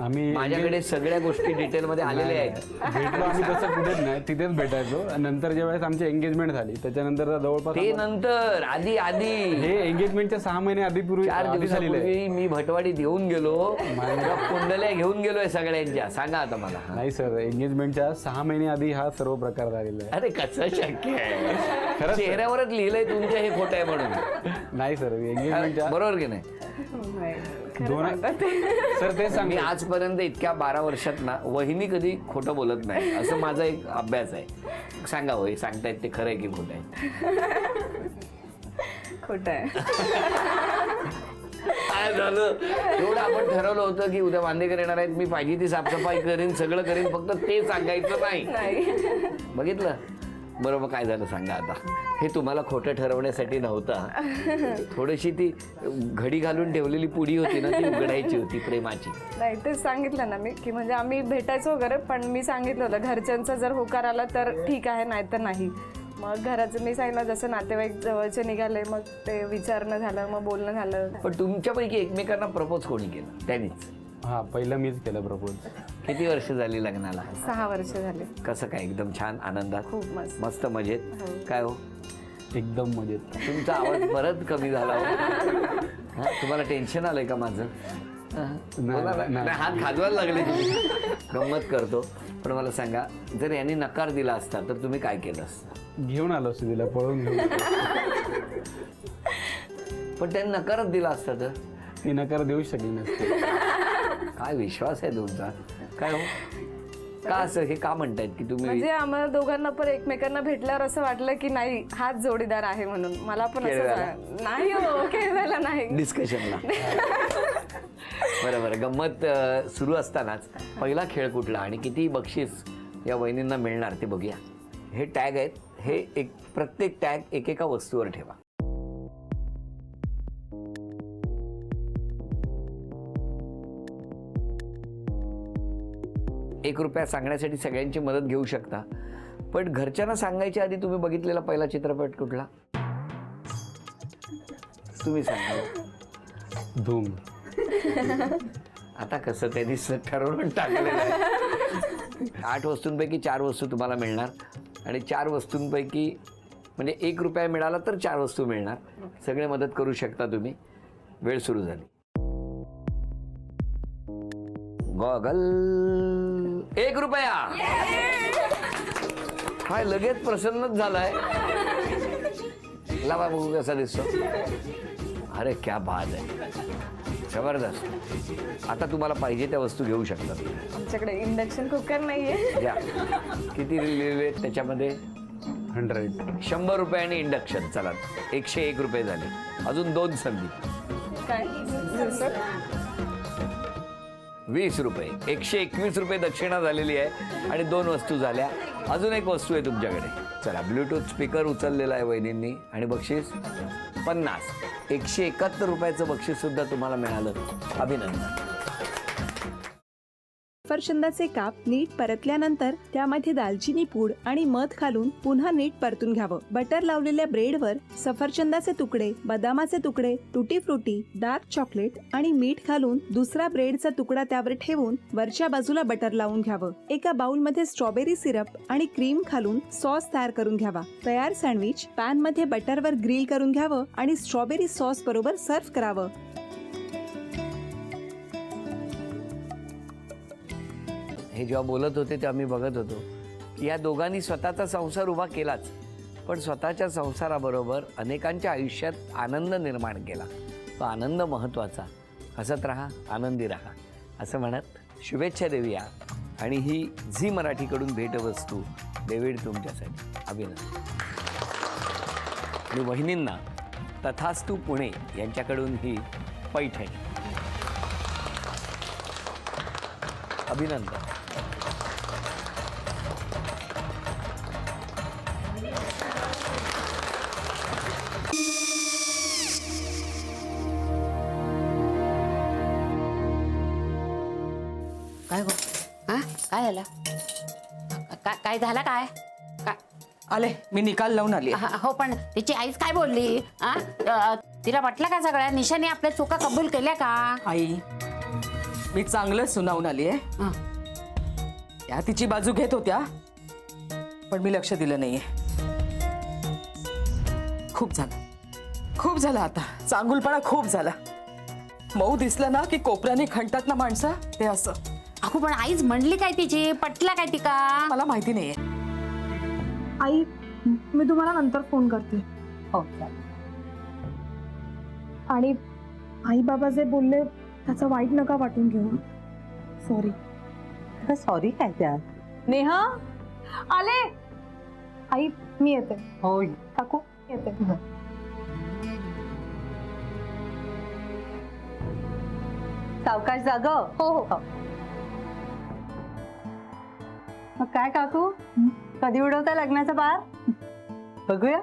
आम्ही माझ्याकडे सगळ्या गोष्टी डिटेल मध्ये आलेल्या आहेत. भेटलो आम्ही तसं कुठेच नाही, तिथेच भेटायचो. नंतर ज्या वेळेस आमची एंगेजमेंट झाली त्याच्यानंतर जवळपास ते नंतर आधी हे एंगेजमेंटच्या 6 महिने आधीपूर्वी 4 झालेलं आहे. दिवसापूर्वी मी भटवाडी देऊन गेलो, माझ्या कुंडल्या घेऊन गेलोय सगळ्यांच्या. सांगा आता मला. नाही सर, एंगेजमेंटच्या 6 महिने आधी हा सर्व प्रकार झालेला आहे. अरे कसं शक्य आहे? खरंच सर. चेहऱ्यावरच लिहिलंय तुमच्या हे खोटं आहे म्हणून. नाही सर, एंगेजमेंटच्या बरोबर की नाही? सर ते मी सांग आजपर्यंत इतक्या 12 वर्षात ना वहिनी कधी खोटं बोलत नाही, असं माझा एक अभ्यास आहे. सांगा होय, सांगतायत ते खरं आहे की खोटं आहे? खोटं आहे. काय झालं? एवढं आपण ठरवलं होतं की उद्या बांदेकर येणार आहेत, मी पाहिजे ती साफसफाई करेन, सगळं करेन, फक्त ते सांगायचं नाही. बघितलं बरोबर काय झालं सांगा आता. हे तुम्हाला खोटं ठरवण्यासाठी नव्हतं. थोडीशी ती घडी घालून ठेवलेली पुडी होती ना, ती उघडायची होती प्रेमाची. नाही ते सांगितलं ना मी की म्हणजे आम्ही भेटायचो वगैरे, पण मी सांगितलं होतं घरच्यांचा जर होकार आला तर ठीक आहे, नाही तर नाही. मग घराचं मी सांगितलं, जसं नातेवाईक जवळचे निघाले मग ते विचारणं झालं, मग बोलणं झालं. पण तुमच्यापैकी एकमेकांना प्रपोज कोणी केलं? त्यांनीच? हा, पहिलं मीच केलं प्रपोज. किती वर्ष झाली लग्नाला? 6 वर्ष झाले. कसं काय? एकदम छान आनंदात? खूप मस्त. मस्त मजेत? काय हो एकदम मजेत. तुमचा आवाज परत कमी झाला हो. हा, तुम्हाला टेन्शन आलंय का माझं? बोला ना. नाही, हात खाजवायला लागले तुम्ही. गंमत करतो. पण मला सांगा, जर यांनी नकार दिला असता तर तुम्ही काय केलं असतं? घेऊन आलो असतो तिला, पळून घेऊन. पण त्यांनी नकारच दिला असता तर? ती नकार देऊ शकली नसते. काय विश्वास आहे तुमचा? काय हो, का असं हे का म्हणतायत की तुम्ही? म्हणजे आम्हाला दोघांना पण एकमेकांना भेटल्यावर असं वाटलं की नाही, हाच जोडीदार आहे म्हणून. मला पण असं नाही हो, खेळायला नाही, डिस्कशनला. बरोबर. गंमत सुरू असतानाच पहिला खेळ कुठला आणि किती बक्षीस या वहिनींना मिळणार ते बघूया. हे टॅग आहेत, हे एक प्रत्येक टॅग एकेका वस्तूवर ठेवा. ₹1 सांगण्यासाठी सगळ्यांची मदत घेऊ शकता, पण घरच्यांना सांगायच्या आधी तुम्ही बघितलेला पहिला चित्रपट कुठला? तुम्ही सांगा. धूम. आता कसं त्यांनी ठरवून टाकलेलं आहे. 8 वस्तूंपैकी 4 वस्तू तुम्हाला मिळणार आणि 4 वस्तूंपैकी म्हणजे ₹1 मिळाला तर 4 वस्तू मिळणार. सगळे मदत करू शकता तुम्ही. वेळ सुरू झाली. गॉगल ₹1. काय लगेच प्रसन्नच झालाय. लावा बघू कसा दिसतो. अरे क्या बात आहे, जबरदस्त. आता तुम्हाला पाहिजे त्या वस्तू घेऊ शकता. आमच्याकडे इंडक्शन कुकर नाहीये. घ्या. किती लिहिलेले त्याच्यामध्ये? 100. ₹100 आणि इंडक्शन. चला, ₹101 झाले. अजून 2 संधी. काय ₹20. ₹121 दक्षिणा झालेली आहे आणि 2 वस्तू झाल्या. अजून एक वस्तू आहे तुमच्याकडे. चला, ब्लूटूथ स्पीकर उचललेला आहे वहिनींनी आणि बक्षीस 50. ₹171 बक्षीस सुद्धा तुम्हाला मिळालं. अभिनंदन. सफरचंदाचे काप नीट परतल्यानंतर त्यामध्ये दालचिनी पूड आणि मध घालून पुन्हा नीट परतून घ्यावं. बटर लावलेल्या ब्रेडवर सफरचंदाचे तुकडे, बदामाचे तुकडे, टुटी फ्रुटी, डार्क चॉकलेट आणि मीठ घालून दुसरा ब्रेडचा तुकडा त्यावर ठेवून वरच्या बाजूला बटर लावून घ्यावं. एका बाउलमध्ये स्ट्रॉबेरी सिरप आणि क्रीम घालून सॉस तयार करून घ्यावा. तयार सँडविच पॅन मध्ये बटरवर ग्रिल करून घ्यावं आणि स्ट्रॉबेरी सॉस बरोबर सर्व्ह करावं. हे जेव्हा बोलत होते तेव्हा मी बघत होतो की या दोघांनी स्वतःचा संसार उभा केलाच, पण स्वतःच्या संसाराबरोबर अनेकांच्या आयुष्यात आनंद निर्माण केला. तो आनंद महत्त्वाचा. हसत राहा, आनंदी राहा असं म्हणत शुभेच्छा देऊया. आणि ही झी मराठीकडून भेटवस्तू डेव्हिड तुमच्यासाठी. अभिनंदन. आणि वहिनींना तथास्तू पुणे यांच्याकडून ही पैठणी. अभिनंदन. काय गो? हा, काय झालं? काय झालं? काय आले, मी निकाल लावून आली. हो, पण तिची आईच काय बोलली? तिला वाटलं का सगळ्या निशाने आपल्या चुका कबूल केल्या का? आई, मी चांगलं सुनावून आली आहे. हं. त्या तिची बाजू घेत होत्या पण मी लक्ष दिलं नाहीये. खूप झालं आता. चांगुलपणा खूप झाला. मऊ दिसलं ना की कोपऱ्याने खणतात ना माणसं, ते असं. अगो पण आईच म्हणली काय तिची, पटला काय ती का? मला माहिती नाहीये. आई मी तुम्हाला नंतर फोन करते. हो आणि आई बाबा जे बोलले त्याचं वाईट नका वाटून घेऊ. सॉरी. सॉरी काय त्या? नेहा आले. आई मी येते. होय. काकू येते. सावकाश जाग. हो हो. मग काय काकू, कधी उडवता लग्नाचा बार? बघूया.